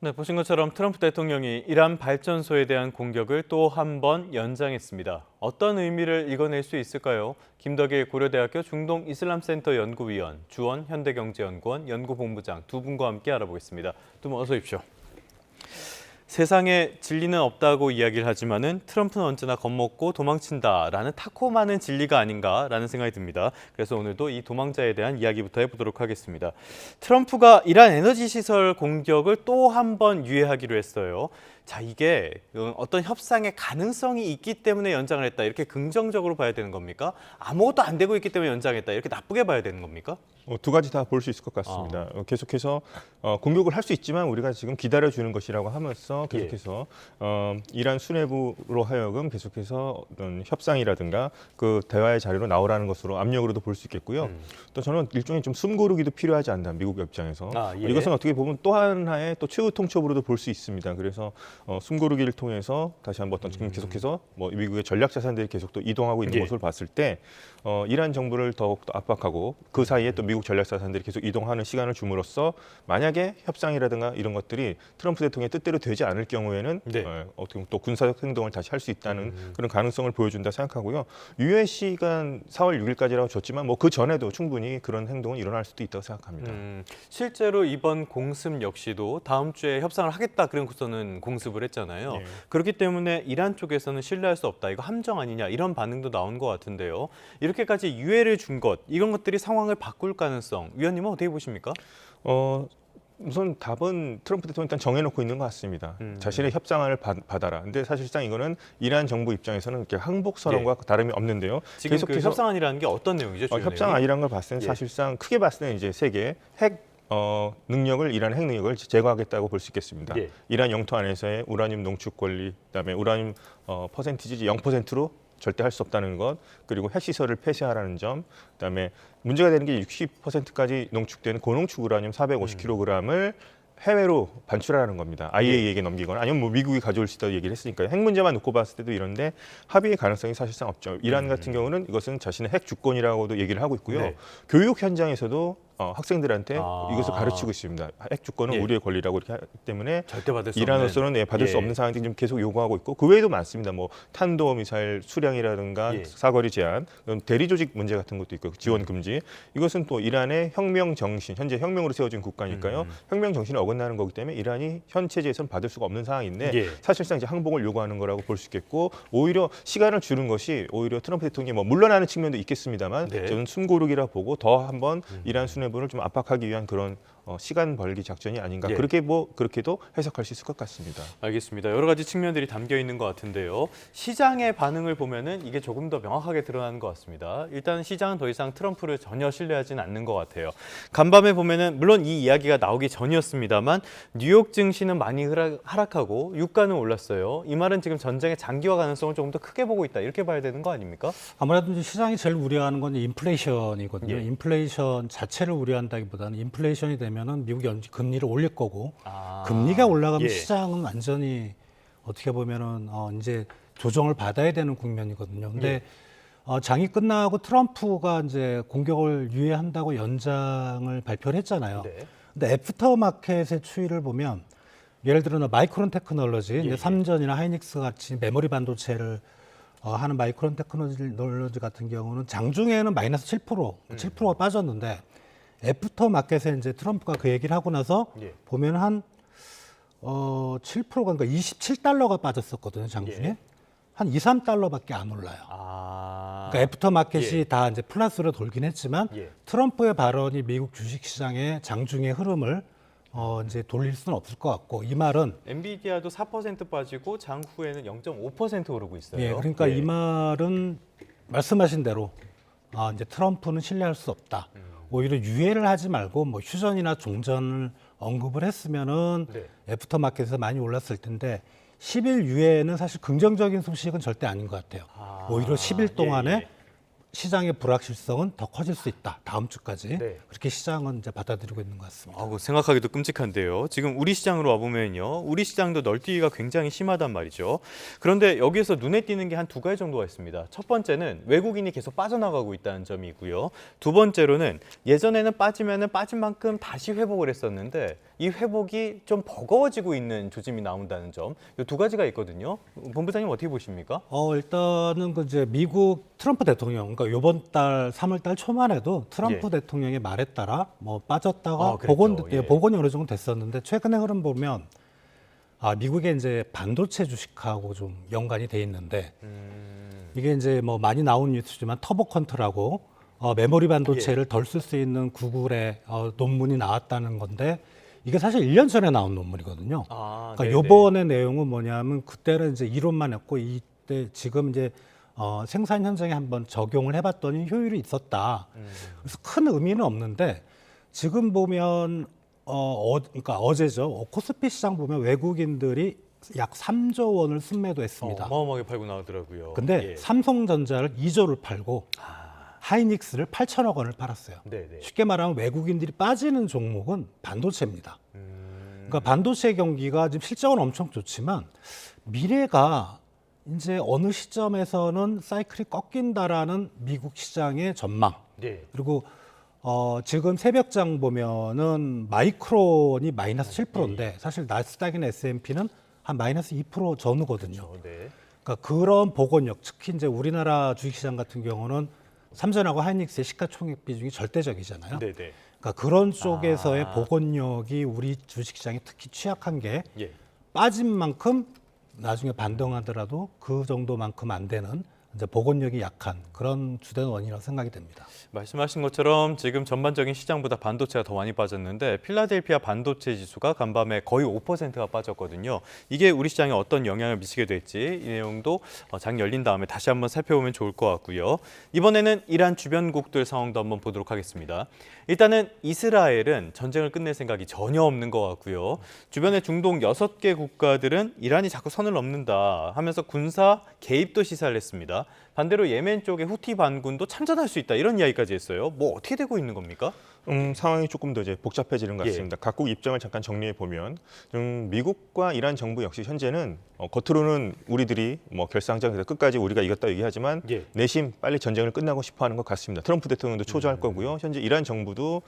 네, 보신 것처럼 트럼프 대통령이 이란 발전소에 대한 공격을 또 한 번 연장했습니다. 어떤 의미를 읽어낼 수 있을까요? 김덕일 고려대학교 중동이슬람센터 연구위원, 주원 현대경제연구원 연구본부장 두 분과 함께 알아보겠습니다. 두 분 어서 오십시오. 세상에 진리는 없다고 이야기를 하지만은 트럼프는 언제나 겁먹고 도망친다라는 타코 많은 진리가 아닌가라는 생각이 듭니다. 그래서 오늘도 이 도망자에 대한 이야기부터 해보도록 하겠습니다. 트럼프가 이란 에너지 시설 공격을 또 한 번 유예하기로 했어요. 자, 이게 어떤 협상의 가능성이 있기 때문에 연장을 했다. 이렇게 긍정적으로 봐야 되는 겁니까? 아무것도 안 되고 있기 때문에 연장했다. 이렇게 나쁘게 봐야 되는 겁니까? 두 가지 다 볼 수 있을 것 같습니다. 계속해서 공격을 할 수 있지만 우리가 지금 기다려주는 것이라고 하면서 계속해서 이란 수뇌부로 하여금 계속해서 어떤 협상이라든가 그 대화의 자리로 나오라는 것으로 압력으로도 볼 수 있겠고요. 또 저는 일종의 좀 숨고르기도 필요하지 않나 미국 입장에서 이것은 어떻게 보면 또 하나의 또 최후 통첩으로도 볼 수 있습니다. 그래서 숨고르기를 통해서 다시 한번 지금 계속해서 뭐 미국의 전략 자산들이 계속 또 이동하고 있는 모습을 봤을 때 이란 정부를 더욱 더 압박하고 그 사이에 또 미국 전략 자산들이 계속 이동하는 시간을 줌으로써 만약에 협상이라든가 이런 것들이 트럼프 대통령의 뜻대로 되지 않을 경우에는 어떻게 보면 또 군사적 행동을 다시 할 수 있다는 그런 가능성을 보여준다 생각하고요. 유예 시간 4월 6일까지라고 줬지만 뭐 그 전에도 충분히 그런 행동은 일어날 수도 있다고 생각합니다. 실제로 이번 공습 역시도 다음 주에 협상을 하겠다 그러고서는 공습을 했잖아요. 그렇기 때문에 이란 쪽에서는 신뢰할 수 없다. 이거 함정 아니냐 이런 반응도 나온 것 같은데요. 이렇게까지 유예를 준 것, 이런 것들이 상황을 바꿀 가능성, 위원님은 어떻게 보십니까? 우선 답은 트럼프 대통령이 일단 정해놓고 있는 것 같습니다. 자신의 협상안을 받아라. 근데 사실상 이거는 이란 정부 입장에서는 이렇게 항복선언과 다름이 없는데요. 지금 그 협상안이라는 게 어떤 내용이죠? 협상안이라는 걸 봤을 때 사실상 크게 봤을 때 이제 세계 핵 능력을 이란 핵 능력을 제거하겠다고 볼 수 있겠습니다. 이란 영토 안에서의 우라늄 농축 권리, 그다음에 우라늄 퍼센티지 0%로 절대 할 수 없다는 것, 그리고 핵시설을 폐쇄하라는 점, 그다음에 문제가 되는 게 60%까지 농축되는 고농축 우라늄 450kg을 해외로 반출하라는 겁니다. IAEA에게 넘기거나 아니면 뭐 미국이 가져올 수 있다고 얘기를 했으니까요. 핵 문제만 놓고 봤을 때도 이런데 합의의 가능성이 사실상 없죠. 이란 같은 경우는 이것은 자신의 핵 주권이라고도 얘기를 하고 있고요. 교육 현장에서도 학생들한테 이것을 가르치고 있습니다. 핵 주권은 우리의 권리라고 이렇게 하기 때문에 절대 받을 수 이란으로서는 받을 수 없는 상황들이 좀 계속 요구하고 있고 그 외에도 많습니다. 뭐 탄도 미사일 수량이라든가 사거리 제한, 대리 조직 문제 같은 것도 있고 지원 금지. 이것은 또 이란의 혁명 정신, 현재 혁명으로 세워진 국가니까요. 혁명 정신을 어긋나는 거기 때문에 이란이 현 체제에서는 받을 수가 없는 상황인데 사실상 이제 항복을 요구하는 거라고 볼 수 있겠고 오히려 시간을 주는 것이 오히려 트럼프 대통령이 뭐 물러나는 측면도 있겠습니다만 저는 숨고르기라 보고 더 한번 이란 수뇌부를 좀 압박하기 위한 그런 시간 벌기 작전이 아닌가 그렇게도 해석할 수 있을 것 같습니다. 알겠습니다. 여러 가지 측면들이 담겨 있는 것 같은데요. 시장의 반응을 보면은 이게 조금 더 명확하게 드러나는 것 같습니다. 일단 시장은 더 이상 트럼프를 전혀 신뢰하지는 않는 것 같아요. 간밤에 보면은 물론 이 이야기가 나오기 전이었습니다만 뉴욕 증시는 많이 하락하고 유가는 올랐어요. 이 말은 지금 전쟁의 장기화 가능성을 조금 더 크게 보고 있다. 이렇게 봐야 되는 거 아닙니까? 아무래도 시장이 제일 우려하는 건 인플레이션이거든요. 인플레이션 자체를 우려한다기보다는 인플레이션이 되면은 미국이 금리를 올릴 거고 금리가 올라가면 시장은 완전히 어떻게 보면은 이제 조정을 받아야 되는 국면이거든요. 근데 장이 끝나고 트럼프가 이제 공격을 유예한다고 연장을 발표를 했잖아요. 근데 애프터 마켓의 추이를 보면 예를 들어 마이크론 테크놀로지, 이제 삼전이나 하이닉스 같이 메모리 반도체를 하는 마이크론 테크놀로지 같은 경우는 장중에는 마이너스 7%가 빠졌는데 애프터 마켓에 이제 트럼프가 그 얘기를 하고 나서 보면 한 7%가 그러니까 27달러가 빠졌었거든요, 장중에. 한 2, 3달러밖에 안 올라요. 그러니까 애프터 마켓이 다 이제 플러스로 돌긴 했지만 트럼프의 발언이 미국 주식 시장의 장중의 흐름을 이제 돌릴 수는 없을 것 같고 이 말은 엔비디아도 4% 빠지고 장 후에는 0.5% 오르고 있어요. 그러니까 이 말은 말씀하신 대로 이제 트럼프는 신뢰할 수 없다. 오히려 유예를 하지 말고 뭐 휴전이나 종전을 언급을 했으면은 애프터 마켓에서 많이 올랐을 텐데 10일 유예는 사실 긍정적인 소식은 절대 아닌 것 같아요. 오히려 10일 동안에 시장의 불확실성은 더 커질 수 있다. 다음 주까지. 그렇게 시장은 이제 받아들이고 있는 것 같습니다. 생각하기도 끔찍한데요. 지금 우리 시장으로 와보면요. 우리 시장도 널뛰기가 굉장히 심하단 말이죠. 그런데 여기에서 눈에 띄는 게 한 두 가지 정도가 있습니다. 첫 번째는 외국인이 계속 빠져나가고 있다는 점이고요. 두 번째로는 예전에는 빠지면은 빠진 만큼 다시 회복을 했었는데 이 회복이 좀 버거워지고 있는 조짐이 나온다는 점, 이 두 가지가 있거든요. 본부장님 어떻게 보십니까? 일단은 그 이제 미국 트럼프 대통령, 그러니까 이번 달 3월 달 초만 해도 트럼프 예. 대통령의 말에 따라 뭐 빠졌다가 그랬죠. 예. 복원이 어느 정도 됐었는데 최근의 흐름 보면 미국의 이제 반도체 주식하고 좀 연관이 돼 있는데 이게 이제 뭐 많이 나온 뉴스지만 터보컨트라고 메모리 반도체를 덜 쓸 수 있는 구글의 논문이 나왔다는 건데 이게 사실 1년 전에 나온 논문이거든요. 그러니까 네네. 요번의 내용은 뭐냐면 그때는 이제 이론만 했고 이때 지금 이제 생산 현장에 한번 적용을 해봤더니 효율이 있었다. 그래서 큰 의미는 없는데 지금 보면 그러니까 어제죠. 코스피 시장 보면 외국인들이 약 3조 원을 순매도했습니다. 어마어마하게 팔고 나오더라고요. 근데 예. 삼성전자를 2조를 팔고 하이닉스를 8천억 원을 팔았어요. 네네. 쉽게 말하면 외국인들이 빠지는 종목은 반도체입니다. 그러니까 반도체 경기가 지금 실적은 엄청 좋지만 미래가 이제 어느 시점에서는 사이클이 꺾인다라는 미국 시장의 전망. 네. 그리고 지금 새벽장 보면은 마이크론이 마이너스 7%인데 사실 나스닥이나 S&P는 한 마이너스 2% 전후거든요. 네. 그러니까 그런 복원력, 특히 이제 우리나라 주식시장 같은 경우는 삼전하고 하이닉스의 시가총액 비중이 절대적이잖아요. 네네. 그러니까 그런 쪽에서의 복원력이 우리 주식시장이 특히 취약한 게 예. 빠진 만큼 나중에 반등하더라도 그 정도만큼 안 되는 이제 복원력이 약한 그런 주된 원인이라고 생각이 됩니다. 말씀하신 것처럼 지금 전반적인 시장보다 반도체가 더 많이 빠졌는데 필라델피아 반도체 지수가 간밤에 거의 5%가 빠졌거든요. 이게 우리 시장에 어떤 영향을 미치게 될지 이 내용도 장 열린 다음에 다시 한번 살펴보면 좋을 것 같고요. 이번에는 이란 주변국들 상황도 한번 보도록 하겠습니다. 일단은 이스라엘은 전쟁을 끝낼 생각이 전혀 없는 것 같고요. 주변의 중동 6개 국가들은 이란이 자꾸 선을 넘는다 하면서 군사 개입도 시사를 했습니다. 반대로 예멘 쪽의 후티 반군도 참전할 수 있다 이런 이야기까지 했어요. 뭐 어떻게 되고 있는 겁니까? 상황이 조금 더 이제 복잡해지는 것 예. 같습니다. 각국 입장을 잠깐 정리해 보면 미국과 이란 정부 역시 현재는 겉으로는 우리들이 뭐 결상장에서 끝까지 우리가 이겼다 얘기하지만 예. 내심 빨리 전쟁을 끝나고 싶어하는 것 같습니다. 트럼프 대통령도 초조할 거고요. 현재 이란 정부도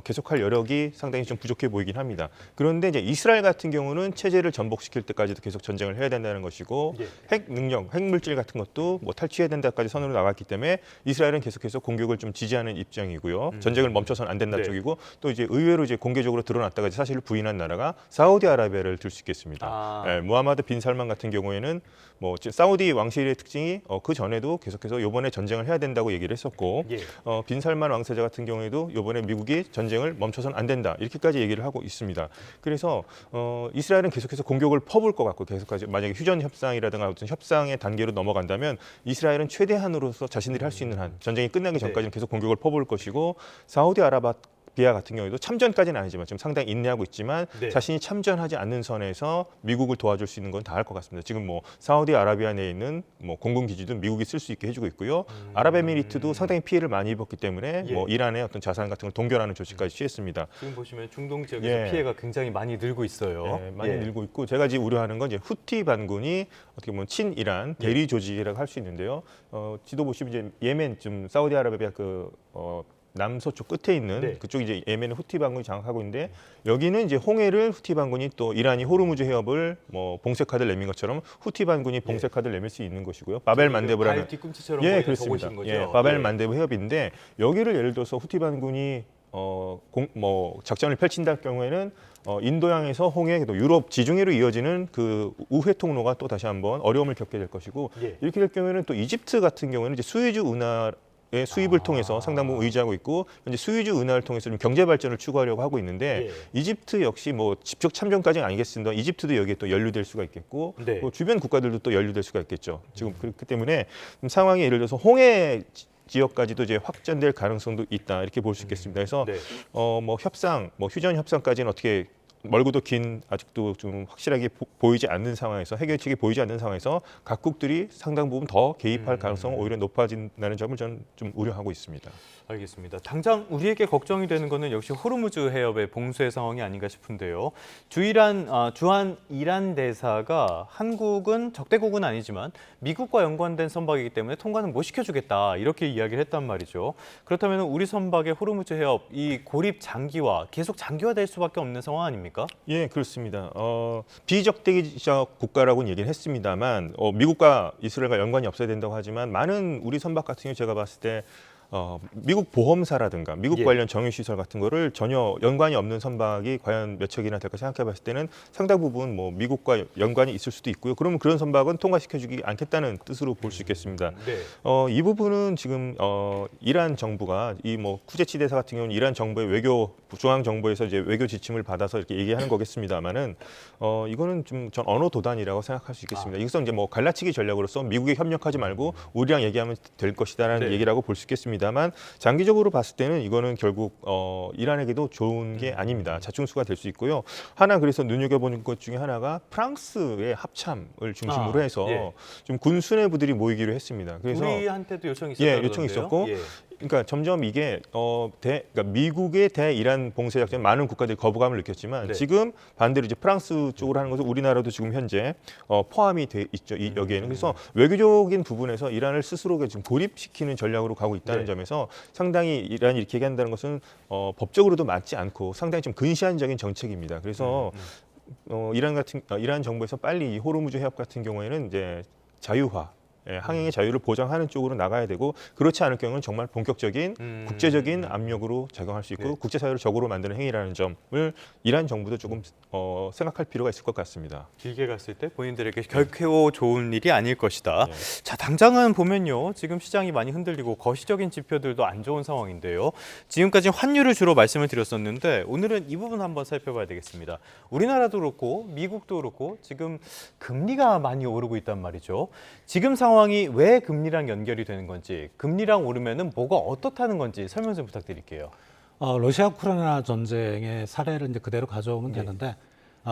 계속할 여력이 상당히 좀 부족해 보이긴 합니다. 그런데 이제 이스라엘 같은 경우는 체제를 전복시킬 때까지도 계속 전쟁을 해야 된다는 것이고 예. 핵 능력, 핵 물질 같은 것도 뭐 탈취해야 된다까지 선으로 나갔기 때문에 이스라엘은 계속해서 공격을 좀 지지하는 입장이고요. 전쟁을 멈춰서는 안 된다 네. 쪽이고 또 이제 의외로 이제 공개적으로 드러났다가 사실을 부인한 나라가 사우디아라비아를 들 수 있겠습니다. 무하마드 빈 살만 같은 경우에는 뭐 사우디 왕실의 특징이 그 전에도 계속해서 이번에 전쟁을 해야 된다고 얘기를 했었고 예. 빈 살만 왕세자 같은 경우에도 이번에 미국이 전쟁을 멈춰서는 안 된다 이렇게까지 얘기를 하고 있습니다. 그래서 이스라엘은 계속해서 공격을 퍼부을 것 같고 계속해서 만약에 휴전 협상이라든가 어떤 협상의 단계로 넘어간다면 이스라엘은 최대한으로서 자신들이 할 수 있는 한 전쟁이 끝나기 전까지는 계속 공격을 퍼부을 것이고 사우디아라비아 같은 경우에도 참전까지는 아니지만 지금 상당히 인내하고 있지만 네. 자신이 참전하지 않는 선에서 미국을 도와줄 수 있는 건 다 할 것 같습니다. 지금 뭐 사우디아라비아 내에 있는 뭐 공군 기지도 미국이 쓸 수 있게 해주고 있고요. 아랍에미리트도 상당히 피해를 많이 입었기 때문에 예. 뭐 이란의 어떤 자산 같은 걸 동결하는 조치까지 취했습니다. 지금 보시면 중동 지역에서 예. 피해가 굉장히 많이 늘고 있어요. 네, 많이 늘고 있고 제가 지금 우려하는 건 이제 후티 반군이 어떻게 보면 친이란 대리 조직이라고 할 수 있는데요. 지도 보시면 이제 예멘 좀 사우디아라비아 남서쪽 끝에 있는 네. 그쪽 이제 예멘의 후티 반군이 장악하고 있는데 여기는 이제 홍해를 후티 반군이 또 이란이 호르무즈 해협을 뭐 봉쇄 카드를 내민 것처럼 후티 반군이 봉쇄 카드를 내밀 수 있는 것이고요. 바벨 만데브라는 발 뒤꿈치처럼 예 보이는 그렇습니다. 저곳인 거죠. 예, 바벨 예. 만데브 해협인데 여기를 예를 들어서 후티 반군이 작전을 펼친다 경우에는 인도양에서 홍해, 또 유럽 지중해로 이어지는 그 우회 통로가 또 다시 한번 어려움을 겪게 될 것이고 예. 이렇게 될 경우에는 또 이집트 같은 경우에는 이제 수에즈 운하의 수입을 통해서 상당 부분 의지하고 있고 현재 수에즈 운하를 통해서 좀 경제 발전을 추구하려고 하고 있는데 예. 이집트 역시 뭐 직접 참전까지는 아니겠습니다. 이집트도 여기에 또 연루될 수가 있겠고 네. 뭐 주변 국가들도 또 연루될 수가 있겠죠. 지금 그렇기 때문에 상황이 예를 들어서 홍해 지역까지도 이제 확전될 가능성도 있다 이렇게 볼 수 있겠습니다. 그래서 네. 뭐 협상, 뭐 휴전 협상까지는 어떻게 멀고도 긴 아직도 좀 확실하게 보이지 않는 상황에서 해결책이 보이지 않는 상황에서 각국들이 상당 부분 더 개입할 가능성은 오히려 높아진다는 점을 저는 좀 우려하고 있습니다. 알겠습니다. 당장 우리에게 걱정이 되는 것은 역시 호르무즈 해협의 봉쇄 상황이 아닌가 싶은데요. 주한 이란 대사가 한국은 적대국은 아니지만 미국과 연관된 선박이기 때문에 통과는 못 시켜주겠다 이렇게 이야기를 했단 말이죠. 그렇다면 우리 선박의 호르무즈 해협 이 고립 장기화 계속 장기화될 수밖에 없는 상황 아닙니까? 예, 그렇습니다. 비적대적 국가라고는 얘기를 했습니다만 미국과 이스라엘과 연관이 없어야 된다고 하지만 많은 우리 선박 같은 경우 제가 봤을 때 미국 보험사라든가 미국 예. 관련 정유시설 같은 거를 전혀 연관이 없는 선박이 과연 몇 척이나 될까 생각해 봤을 때는 상당 부분 뭐 미국과 연관이 있을 수도 있고요. 그러면 그런 선박은 통과시켜주기 않겠다는 뜻으로 볼 수 있겠습니다. 네. 이 부분은 지금 이란 정부가 이 뭐 쿠제치 대사 같은 경우는 이란 정부의 중앙 정부에서 이제 외교 지침을 받아서 이렇게 얘기하는 거겠습니다만은 이거는 좀 전 언어 도단이라고 생각할 수 있겠습니다. 이것은 이제 뭐 갈라치기 전략으로서 미국에 협력하지 말고 우리랑 얘기하면 될 것이다라는 네. 얘기라고 볼 수 있겠습니다만 장기적으로 봤을 때는 이거는 결국 이란에게도 좋은 게 아닙니다. 자충수가 될 수 있고요. 하나 그래서 눈여겨보는 것 중에 하나가 프랑스의 합참을 중심으로 해서 예. 좀 군 수뇌부들이 모이기로 했습니다. 그래서 우리한테도 요청이 있었다고 예, 요청이 있었고 예. 그러니까 점점 이게 그러니까 미국의 대이란 봉쇄 작전 많은 국가들이 거부감을 느꼈지만 네. 지금 반대로 이제 프랑스 쪽으로 하는 것은 우리나라도 지금 현재 포함이 돼 있죠. 여기에는 그래서 외교적인 부분에서 이란을 스스로 지금 고립시키는 전략으로 가고 있다는 네. 점에서 상당히 이란이 이렇게 얘기한다는 것은 법적으로도 맞지 않고 상당히 좀 근시안적인 정책입니다. 그래서 이란 정부에서 빨리 이 호르무즈 해협 같은 경우에는 이제 자유화 항행의 자유를 보장하는 쪽으로 나가야 되고 그렇지 않을 경우는 정말 본격적인 국제적인 압력으로 작용할 수 있고 네. 국제사회를 적으로 만드는 행위라는 점을 이란 정부도 조금 생각할 필요가 있을 것 같습니다. 길게 갔을 때 본인들에게 결코 좋은 일이 아닐 것이다. 네. 자, 당장은 보면요. 지금 시장이 많이 흔들리고 거시적인 지표들도 안 좋은 상황인데요. 지금까지 환율을 주로 말씀을 드렸었는데 오늘은 이 부분 한번 살펴봐야 되겠습니다. 우리나라도 그렇고 미국도 그렇고 지금 금리가 많이 오르고 있단 말이죠. 지금 상황이 왜 금리랑 연결이 되는 건지, 금리랑 오르면은 뭐가 어떻다는 건지 설명 좀 부탁드릴게요. 러시아 우크라이나 전쟁의 사례를 이제 그대로 가져오면 되는데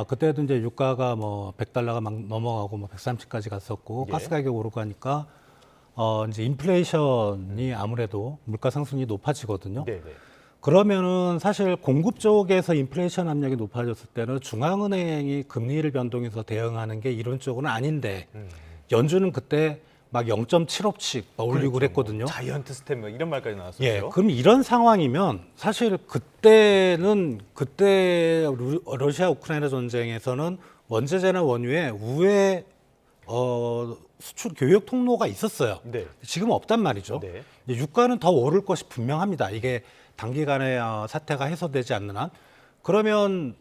그때도 이제 유가가 뭐 100달러가 막 넘어가고 뭐 130까지 갔었고 예. 가스 가격이 오르고 하니까 이제 인플레이션이 아무래도 물가 상승이 높아지거든요. 네. 그러면은 사실 공급 쪽에서 인플레이션 압력이 높아졌을 때는 중앙은행이 금리를 변동해서 대응하는 게 이론적으로는 아닌데 연준은 그때 막 0.75씩 올리고 그랬거든요. 자이언트 스텝 뭐 이런 말까지 나왔었죠. 예, 그럼 이런 상황이면 사실 그때 러시아 우크라이나 전쟁에서는 원자재나 원유에 우회 수출 교역 통로가 있었어요. 네. 지금 없단 말이죠. 네. 이제 유가는 더 오를 것이 분명합니다. 이게 단기간에 사태가 해소되지 않는 한 그러면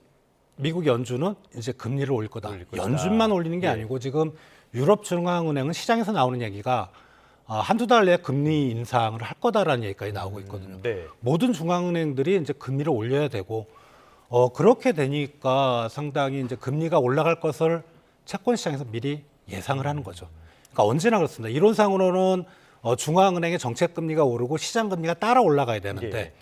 미국 연준은 이제 금리를 올릴 거다. 올릴 것이다. 연준만 올리는 게 네. 아니고 지금 유럽 중앙은행은 시장에서 나오는 얘기가 한두 달 내에 금리 인상을 할 거다라는 얘기까지 나오고 있거든요. 네. 모든 중앙은행들이 이제 금리를 올려야 되고 그렇게 되니까 상당히 이제 금리가 올라갈 것을 채권 시장에서 미리 예상을 하는 거죠. 그러니까 언제나 그렇습니다. 이론상으로는 중앙은행의 정책 금리가 오르고 시장 금리가 따라 올라가야 되는데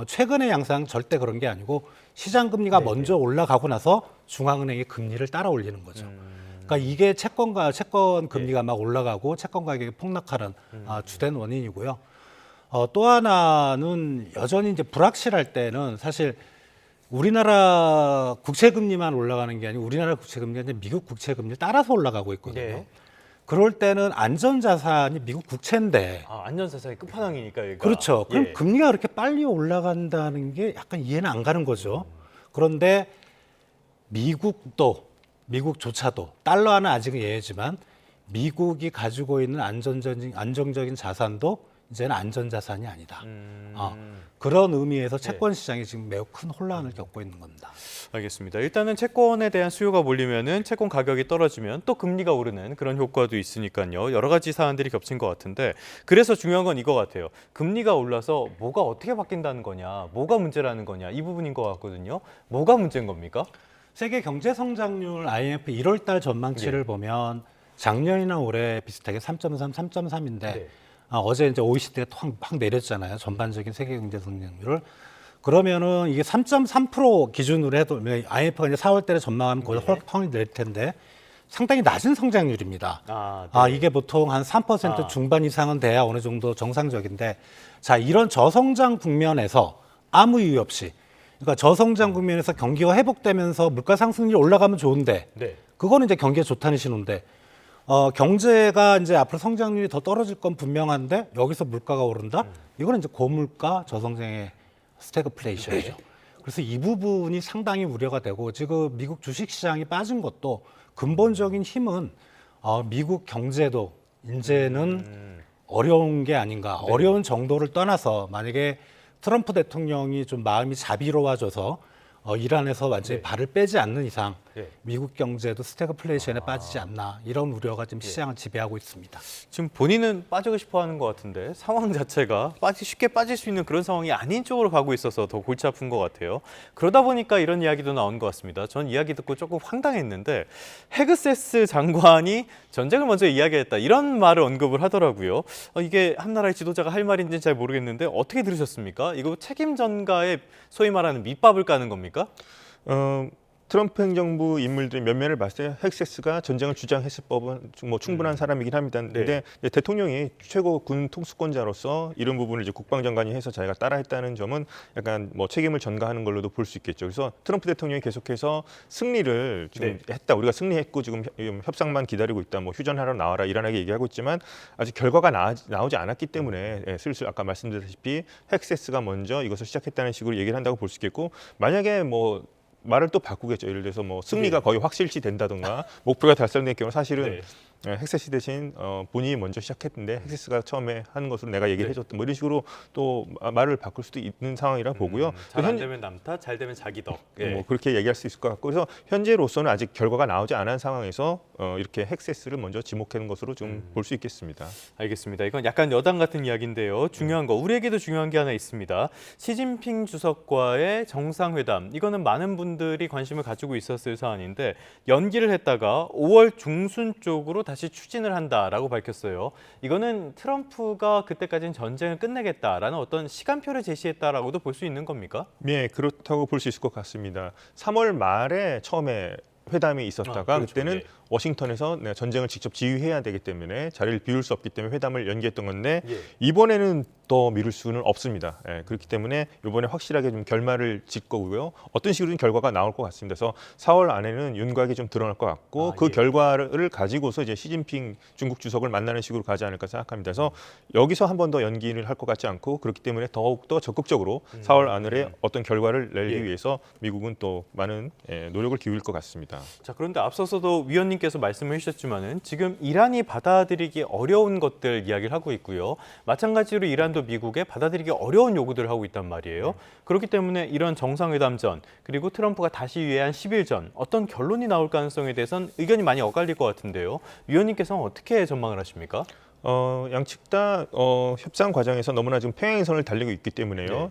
최근의 양상 절대 그런 게 아니고 시장 금리가 먼저 올라가고 나서 중앙은행이 금리를 따라 올리는 거죠. 그러니까 이게 채권 금리가 막 올라가고 채권 가격이 폭락하는 주된 원인이고요. 또 하나는 여전히 이제 불확실할 때는 사실 우리나라 국채 금리만 올라가는 게 아니고 우리나라 국채 금리가 이제 미국 국채 금리를 따라서 올라가고 있거든요. 네. 그럴 때는 안전자산이 미국 국채인데 안전자산의 끝판왕이니까 여기가. 그렇죠. 그럼 예. 금리가 그렇게 빨리 올라간다는 게 약간 이해는 안 가는 거죠. 그런데 미국조차도 달러화는 아직은 예외지만 미국이 가지고 있는 안정적인 자산도 이제는 안전자산이 아니다. 그런 의미에서 채권 시장이 지금 매우 큰 혼란을 겪고 있는 겁니다. 알겠습니다. 일단은 채권에 대한 수요가 몰리면은 채권 가격이 떨어지면 또 금리가 오르는 그런 효과도 있으니까요. 여러 가지 사안들이 겹친 것 같은데 그래서 중요한 건 이거 같아요. 금리가 올라서 뭐가 어떻게 바뀐다는 거냐, 뭐가 문제라는 거냐 이 부분인 것 같거든요. 뭐가 문제인 겁니까? 세계 경제 성장률 IMF 1월 달 전망치를 보면 작년이나 올해 비슷하게 3.3, 3.3인데 네. 어제 이제 OECD가 확 내렸잖아요. 전반적인 세계 경제 성장률을. 그러면은 이게 3.3% 기준으로 해도 IMF가 이제 4월 달에 전망하면 거의 확 내릴 텐데 상당히 낮은 성장률입니다. 네. 이게 보통 한 3% 아. 중반 이상은 돼야 어느 정도 정상적인데, 자, 이런 저성장 국면에서 아무 이유 없이, 그러니까 저성장 국면에서 경기가 회복되면서 물가 상승률이 올라가면 좋은데, 네. 그거는 이제 경기가 좋다는 신호인데, 경제가 이제 앞으로 성장률이 더 떨어질 건 분명한데 여기서 물가가 오른다? 이거는 이제 고물가 저성장의 스태그플레이션이죠. 그래서 이 부분이 상당히 우려가 되고, 지금 미국 주식시장이 빠진 것도 근본적인 힘은 미국 경제도 이제는 어려운 게 아닌가. 어려운 정도를 떠나서 만약에 트럼프 대통령이 좀 마음이 자비로워져서 이란에서 완전히 발을 빼지 않는 이상 미국 경제도 스태그플레이션에 빠지지 않나, 이런 우려가 지금 시장을 지배하고 있습니다. 지금 본인은 빠지고 싶어 하는 것 같은데 상황 자체가 쉽게 빠질 수 있는 그런 상황이 아닌 쪽으로 가고 있어서 더 골치 아픈 것 같아요. 그러다 보니까 이런 이야기도 나온 것 같습니다. 전 이야기 듣고 조금 황당했는데 헤그세스 장관이 전쟁을 먼저 이야기했다, 이런 말을 언급을 하더라고요. 이게 한 나라의 지도자가 할 말인지는 잘 모르겠는데 어떻게 들으셨습니까? 이거 책임 전가에 소위 말하는 밑밥을 까는 겁니까? 트럼프 행정부 인물들 몇몇을 봤을 때 헤그세스가 전쟁을 주장했을 법은 뭐 충분한 사람이긴 합니다. 근데 이제 대통령이 최고 군 통수권자로서 이런 부분을 이제 국방장관이 해서 자기가 따라했다는 점은 약간 뭐 책임을 전가하는 걸로도 볼 수 있겠죠. 그래서 트럼프 대통령이 계속해서 승리를 지금 했다, 우리가 승리했고 지금 협상만 기다리고 있다, 뭐 휴전하러 나와라, 이란에게 얘기하고 있지만 아직 결과가 나오지 않았기 때문에 슬슬 아까 말씀드렸다시피 헤그세스가 먼저 이것을 시작했다는 식으로 얘기를 한다고 볼 수 있겠고, 만약에 뭐 말을 또 바꾸겠죠. 예를 들어서 뭐 승리가 거의 확실시 된다든가 목표가 달성된 경우 사실은 헤그세스 대신 본인이 먼저 시작했는데 헤그세스가 처음에 하는 것으로 내가 얘기를 해줬던, 뭐 이런 식으로 또 말을 바꿀 수도 있는 상황이라 보고요. 잘 안 되면 남 탓, 잘 되면 자기 덕. 뭐 그렇게 얘기할 수 있을 것 같고, 그래서 현재로서는 아직 결과가 나오지 않은 상황에서 이렇게 헤그세스를 먼저 지목하는 것으로 좀 볼 수 있겠습니다. 알겠습니다. 이건 약간 여담 같은 이야기인데요. 중요한 거, 우리에게도 중요한 게 하나 있습니다. 시진핑 주석과의 정상회담, 이거는 많은 분들이 관심을 가지고 있었을 사안인데 연기를 했다가 5월 중순 쪽으로 다시 추진을 한다라고 밝혔어요. 이거는 트럼프가 그때까지는 전쟁을 끝내겠다라는 어떤 시간표를 제시했다라고도 볼 수 있는 겁니까? 네, 그렇다고 볼 수 있을 것 같습니다. 3월 말에 처음에 회담이 있었다가 그렇죠. 그때는 워싱턴에서 내가 전쟁을 직접 지휘해야 되기 때문에 자리를 비울 수 없기 때문에 회담을 연기했던 건데 이번에는 더 미룰 수는 없습니다. 그렇기 때문에 이번에 확실하게 좀 결말을 짓 거고요. 어떤 식으로든 결과가 나올 것 같습니다. 그래서 4월 안에는 윤곽이 좀 드러날 것 같고 그 결과를 가지고서 이제 시진핑 중국 주석을 만나는 식으로 가지 않을까 생각합니다. 그래서 여기서 한 번 더 연기를 할 것 같지 않고, 그렇기 때문에 더욱 더 적극적으로 4월 안에 어떤 결과를 내기 위해서 미국은 또 많은 노력을 기울일 것 같습니다. 자, 그런데 앞서서도 위원님께서 말씀을 해주셨지만은 지금 이란이 받아들이기 어려운 것들 이야기를 하고 있고요. 마찬가지로 이란도 미국에 받아들이기 어려운 요구들을 하고 있단 말이에요. 그렇기 때문에 이런 정상회담 전, 그리고 트럼프가 다시 유예한 10일 전 어떤 결론이 나올 가능성에 대해서는 의견이 많이 엇갈릴 것 같은데요. 위원님께서는 어떻게 전망을 하십니까? 양측 다 협상 과정에서 너무나 지금 평행선을 달리고 있기 때문에요.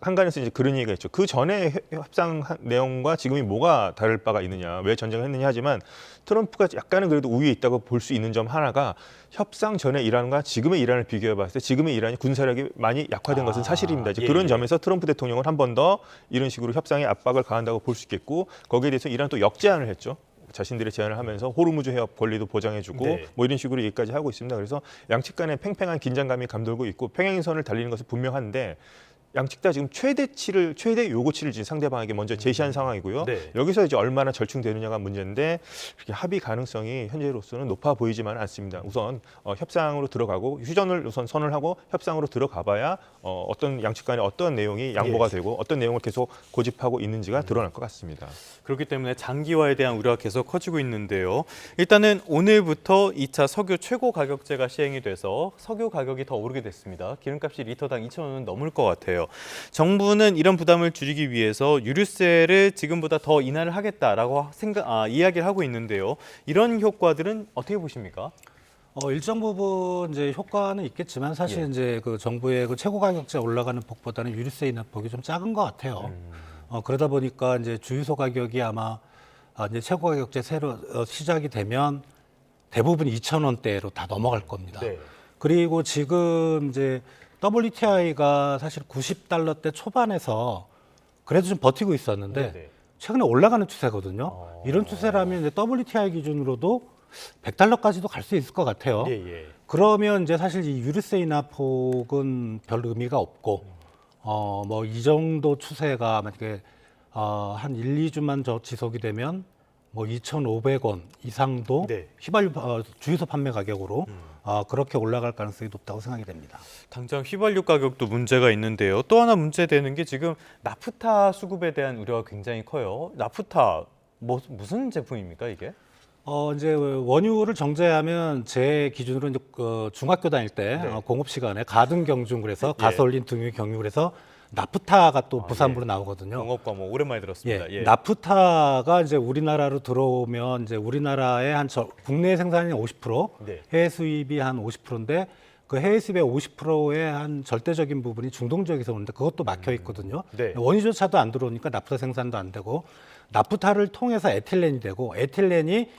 한간에서 이제 그런 얘기가 있죠. 그 전에 협상 내용과 지금이 뭐가 다를 바가 있느냐, 왜 전쟁을 했느냐 하지만 트럼프가 약간은 그래도 우위에 있다고 볼 수 있는 점 하나가, 협상 전의 이란과 지금의 이란을 비교해 봤을 때 지금의 이란이 군사력이 많이 약화된 것은 사실입니다. 이제 그런 점에서 트럼프 대통령은 한 번 더 이런 식으로 협상에 압박을 가한다고 볼 수 있겠고, 거기에 대해서 이란은 또 역제안을 했죠. 자신들의 제안을 하면서 호르무즈 해협 권리도 보장해주고 뭐 이런 식으로 얘기까지 하고 있습니다. 그래서 양측 간에 팽팽한 긴장감이 감돌고 있고 평행선을 달리는 것은 분명한데, 양측 다 지금 최대 요구치를 지금 상대방에게 먼저 제시한 상황이고요. 여기서 이제 얼마나 절충되느냐가 문제인데, 그렇게 합의 가능성이 현재로서는 높아 보이지만 않습니다. 우선 협상으로 들어가고 휴전을 우선 선을 하고 협상으로 들어가봐야 어떤 양측 간에 어떤 내용이 양보가 되고 어떤 내용을 계속 고집하고 있는지가 드러날 것 같습니다. 그렇기 때문에 장기화에 대한 우려가 계속 커지고 있는데요. 일단은 오늘부터 2차 석유 최고 가격제가 시행이 돼서 석유 가격이 더 오르게 됐습니다. 기름값이 리터당 2,000원은 넘을 것 같아요. 정부는 이런 부담을 줄이기 위해서 유류세를 지금보다 더 인하를 하겠다라고 이야기를 하고 있는데요. 이런 효과들은 어떻게 보십니까? 일정 부분 이제 효과는 있겠지만 사실 이제 그 정부의 그 최고 가격제 올라가는 폭보다는 유류세 인하 폭이 좀 작은 것 같아요. 그러다 보니까 이제 주유소 가격이 아마 이제 최고 가격제 새로 시작이 되면 대부분 2,000원대로 다 넘어갈 겁니다. 그리고 지금 이제 WTI가 사실 $90대 초반에서 그래도 좀 버티고 있었는데 최근에 올라가는 추세거든요. 이런 추세라면 이제 WTI 기준으로도 100달러까지도 갈 수 있을 것 같아요. 예, 예. 그러면 이제 사실 이 유류세 인하폭은 별 의미가 없고, 뭐 이 정도 추세가 만약에 한 1, 2주만 더 지속이 되면 뭐 2,500원 이상도 네. 휘발유 주유소 판매 가격으로 그렇게 올라갈 가능성이 높다고 생각이 됩니다. 당장 휘발유 가격도 문제가 있는데요. 또 하나 문제되는 게 지금 나프타 수급에 대한 우려가 굉장히 커요. 나프타 무슨 제품입니까 이게? 이제 원유를 정제하면 제 기준으로 이제 중학교 다닐 때 네. 공업 시간에 가등 경중 그래서 예. 가솔린 등유 경유 그래서 나프타가 또 부산부로 나오거든요. 영업 과목 오랜만에 들었습니다. 예. 나프타가 이제 우리나라로 들어오면 이제 우리나라의 국내 생산이 50%, 네. 해외 수입이 한 50%인데 그 해외 수입의 50%의 한 절대적인 부분이 중동 지역에서 오는데 그것도 막혀 있거든요. 네. 원유조차도 안 들어오니까 나프타 생산도 안 되고 나프타를 통해서 에틸렌이 되고 에틸렌이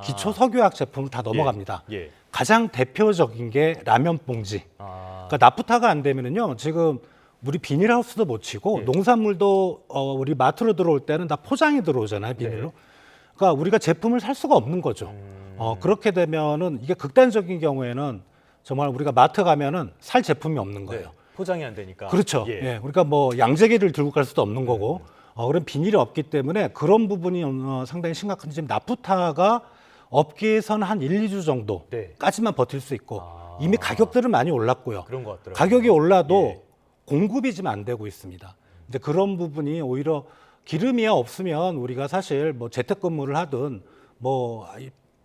기초 석유화학 제품을 다 넘어갑니다. 예. 가장 대표적인 게 라면 봉지. 그러니까 나프타가 안 되면은요 지금 우리 비닐하우스도 못 치고 농산물도 우리 마트로 들어올 때는 다 포장이 들어오잖아요 비닐로. 네. 그러니까 우리가 제품을 살 수가 없는 거죠. 그렇게 되면은 이게 극단적인 경우에는 정말 우리가 마트 가면은 살 제품이 없는 거예요. 네. 포장이 안 되니까. 그렇죠. 예. 예. 우리가 뭐 양재기를 들고 갈 수도 없는 거고, 그런 비닐이 없기 때문에 그런 부분이 상당히 심각한데 지금 나프타가 업계에서는 한 1, 2주 네. 정도까지만 버틸 수 있고 이미 가격들은 많이 올랐고요. 그런 것 같더라고요. 가격이 올라도 예. 공급이 지금 안 되고 있습니다. 근데 그런 부분이 오히려 기름이 없으면 우리가 사실 뭐 재택근무를 하든 뭐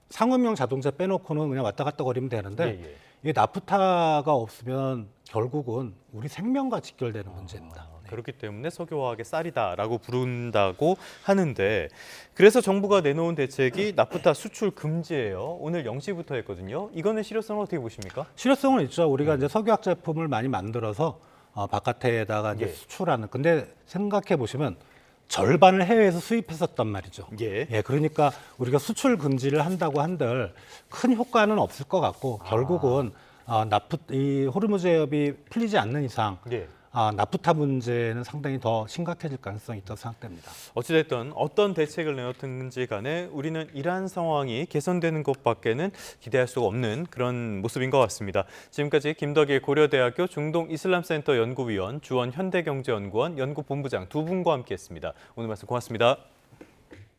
상업용 자동차 빼놓고는 그냥 왔다 갔다 거리면 되는데 예. 이게 나프타가 없으면 결국은 우리 생명과 직결되는 문제입니다. 네. 그렇기 때문에 석유화학의 쌀이다라고 부른다고 하는데 그래서 정부가 내놓은 대책이 나프타 수출 금지예요. 오늘 0시부터 했거든요. 이거는 실효성을 어떻게 보십니까? 실효성은 있죠. 우리가 이제 석유화학 제품을 많이 만들어서 바깥에다가 이제 예. 수출하는. 근데 생각해 보시면 절반을 해외에서 수입했었단 말이죠. 예. 그러니까 우리가 수출 금지를 한다고 한들 큰 효과는 없을 것 같고 결국은 이 호르무즈 해협이 풀리지 않는 이상 예. 나프타 문제는 상당히 더 심각해질 가능성이 있다고 생각됩니다. 어찌됐든 어떤 대책을 내놓든지 간에 우리는 이러한 상황이 개선되는 것밖에는 기대할 수가 없는 그런 모습인 것 같습니다. 지금까지 김덕일 고려대학교 중동이슬람센터 연구위원, 주원 현대경제연구원 연구본부장 두 분과 함께했습니다. 오늘 말씀 고맙습니다.